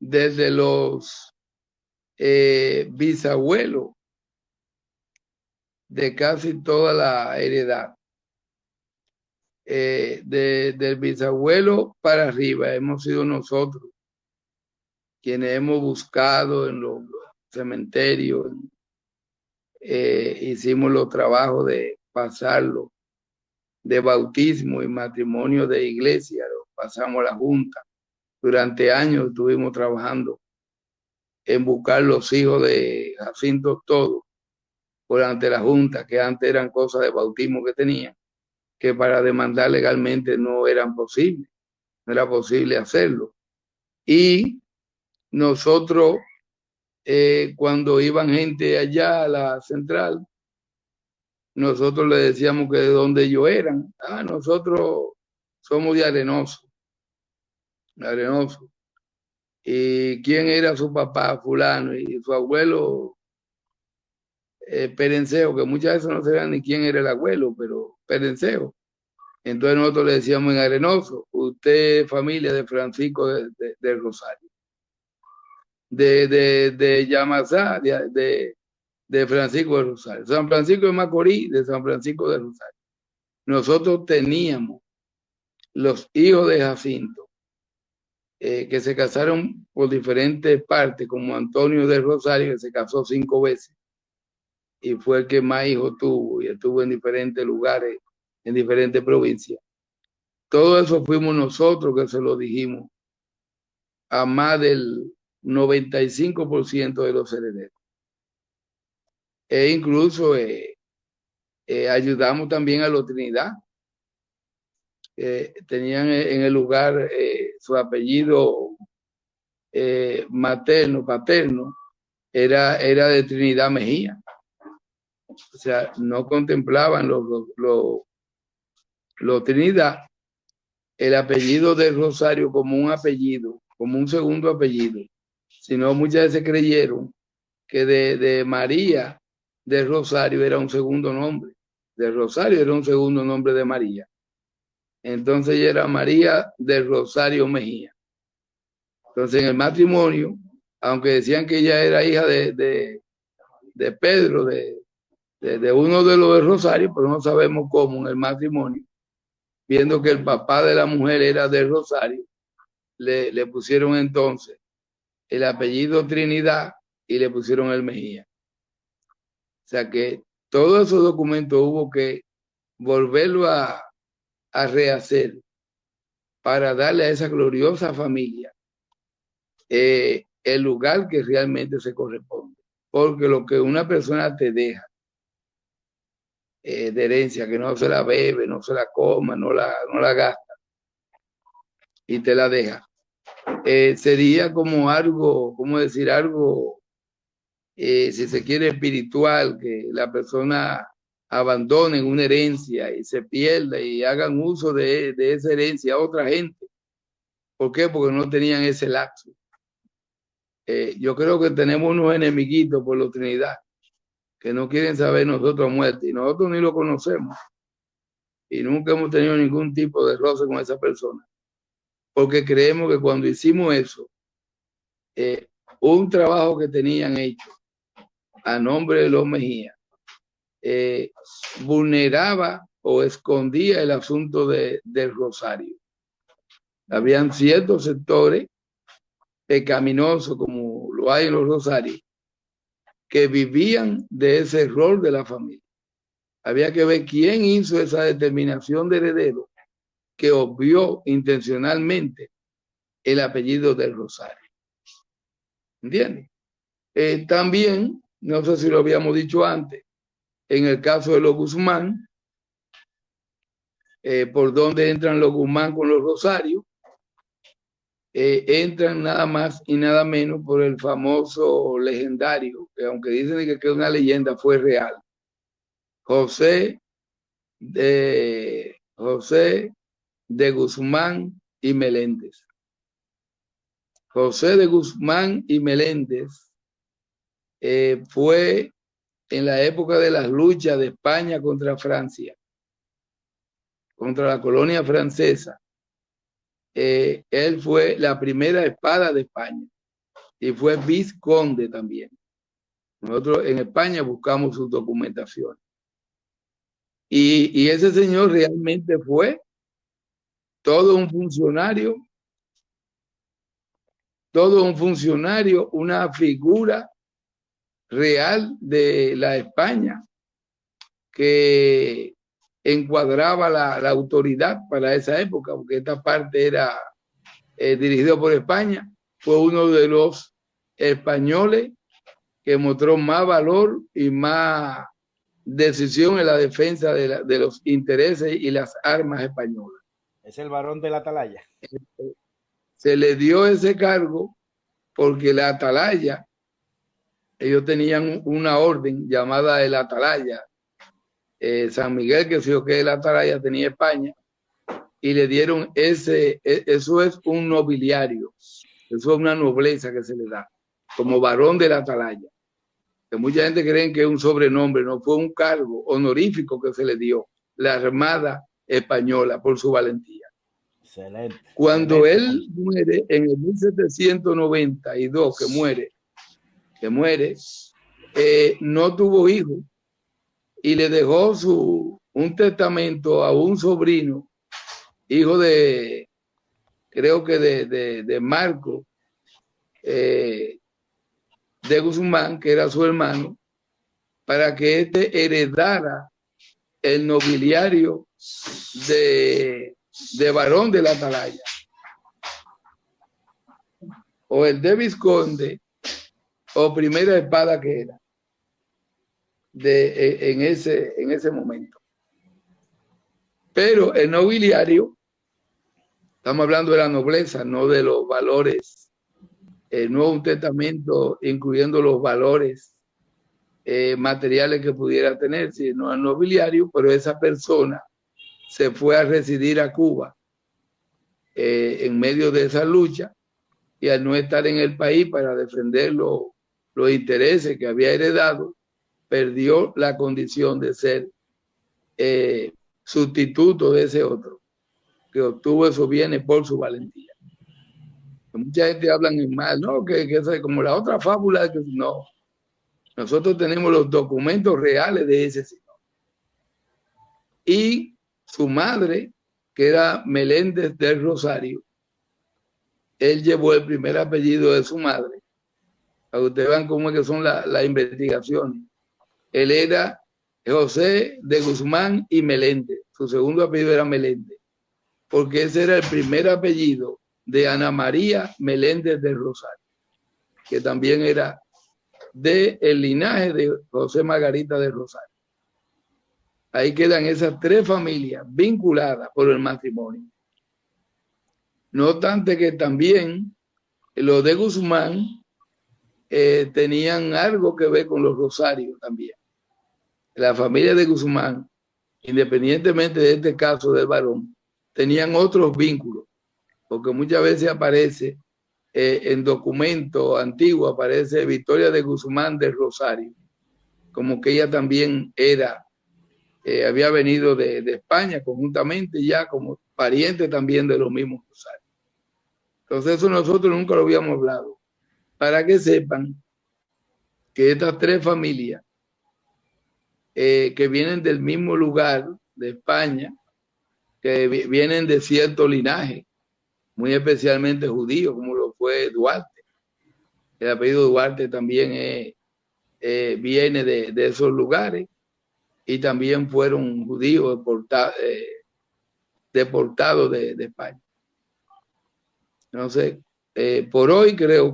desde los bisabuelos de casi toda la heredad. Del bisabuelo para arriba hemos sido nosotros quienes hemos buscado en los cementerios, hicimos los trabajos de pasarlo de bautismo y matrimonio de iglesia, lo pasamos a la junta. Durante años estuvimos trabajando en buscar los hijos de Jacinto todos por ante la junta, que antes eran cosas de bautismo que tenían, que para demandar legalmente no eran posibles, no era posible hacerlo. Y nosotros, cuando iban gente allá a la central, nosotros le decíamos que de dónde ellos eran. Ah, nosotros somos de Arenoso, de Arenoso. ¿Y quién era su papá, fulano? Y su abuelo, Perenceo, que muchas veces no sabían ni quién era el abuelo, pero Perenceo. Entonces nosotros le decíamos en Arenoso, usted es familia de Francisco de Rosario, de Yamasá, de Francisco de Rosario, San Francisco de Macorís, de San Francisco de Rosario. Nosotros teníamos los hijos de Jacinto, que se casaron por diferentes partes, como Antonio de Rosario, que se casó 5 veces y fue el que más hijos tuvo y estuvo en diferentes lugares, en diferentes provincias. Todo eso fuimos nosotros que se lo dijimos a más del 95% de los herederos. E incluso ayudamos también a los Trinidad. Tenían en el lugar su apellido materno, paterno, era de Trinidad Mejía. O sea, no contemplaban los Trinidad el apellido de Rosario como un apellido, como un segundo apellido, sino muchas veces creyeron que de María de Rosario era un segundo nombre, de Rosario era un segundo nombre de María. Entonces ella era María de Rosario Mejía. Entonces en el matrimonio, aunque decían que ella era hija de Pedro, de uno de los de Rosario, pero no sabemos cómo en el matrimonio, viendo que el papá de la mujer era de Rosario, le pusieron entonces el apellido Trinidad y le pusieron el Mejía. O sea que todos esos documentos hubo que volverlo a rehacer para darle a esa gloriosa familia el lugar que realmente se corresponde. Porque lo que una persona te deja de herencia, que no se la bebe, no se la coma, no la gasta y te la deja, sería como algo, ¿cómo decir? Algo, si se quiere, espiritual, que la persona abandone una herencia y se pierda y hagan uso de esa herencia a otra gente. ¿Por qué? Porque no tenían ese lapso. Yo creo que tenemos unos enemiguitos por la Trinidad que no quieren saber nosotros muerte y nosotros ni lo conocemos y nunca hemos tenido ningún tipo de roce con esa persona porque creemos que cuando hicimos eso, un trabajo que tenían hecho a nombre de los Mejía, vulneraba o escondía el asunto del Rosario. Habían ciertos sectores pecaminosos, como lo hay en los Rosarios, que vivían de ese rol de la familia. Había que ver quién hizo esa determinación de heredero que obvió intencionalmente el apellido del Rosario. ¿Entiendes? También, no sé si lo habíamos dicho antes, en el caso de los Guzmán, por donde entran los Guzmán con los Rosarios, entran nada más y nada menos por el famoso legendario, que aunque dicen que es una leyenda, fue real. José de Guzmán y Meléndez. José de Guzmán y Meléndez fue en la época de las luchas de España contra Francia, contra la colonia francesa. Él fue la primera espada de España. y fue vizconde también. Nosotros en España buscamos su documentación. Y ese señor realmente fue todo un funcionario, una figura real de la España que encuadraba la autoridad para esa época, porque esta parte era dirigido por España. Fue uno de los españoles que mostró más valor y más decisión en la defensa de los intereses y las armas españolas. Es el varón de la Atalaya. Se le dio ese cargo porque la Atalaya, ellos tenían una orden llamada el Atalaya, San Miguel, que sé que el Atalaya tenía España, y le dieron eso es un nobiliario, eso es una nobleza que se le da, como varón de la Atalaya. Que mucha gente cree que es un sobrenombre, no, fue un cargo honorífico que se le dio la Armada Española por su valentía. Excelente. Cuando excelente. él muere en el 1792, que muere, no tuvo hijos y le dejó un testamento a un sobrino, hijo de, creo que de Marco, de Guzmán, que era su hermano, para que éste heredara el nobiliario de varón de la Atalaya, o el de vizconde, o primera espada que era en ese momento. Pero el nobiliario, estamos hablando de la nobleza, no de los valores, no un testamento incluyendo los valores materiales que pudiera tener, sino el nobiliario, pero esa persona se fue a residir a Cuba en medio de esa lucha, y al no estar en el país para defender los intereses que había heredado, perdió la condición de ser sustituto de ese otro, que obtuvo esos bienes por su valentía. Mucha gente habla en mal, ¿no? Que es como la otra fábula, que no. Nosotros tenemos los documentos reales de ese señor. Y su madre, que era Meléndez del Rosario, él llevó el primer apellido de su madre. Para que ustedes vean cómo es que son las investigaciones. Él era José de Guzmán y Meléndez. Su segundo apellido era Meléndez, porque ese era el primer apellido de Ana María Meléndez del Rosario, que también era del linaje de José Margarita del Rosario. Ahí quedan esas tres familias vinculadas por el matrimonio. No obstante que también los de Guzmán tenían algo que ver con los Rosarios también. La familia de Guzmán, independientemente de este caso del varón, tenían otros vínculos, porque muchas veces aparece en documentos antiguos, aparece Victoria de Guzmán del Rosario, como que ella también era, había venido de España conjuntamente, ya como pariente también de los mismos Rosarios. Entonces eso nosotros nunca lo habíamos hablado, para que sepan que estas tres familias que vienen del mismo lugar de España, que vienen de cierto linaje, muy especialmente judío, como lo fue Duarte. El apellido Duarte también viene de esos lugares, y también fueron judíos deportados de España. Entonces, por hoy creo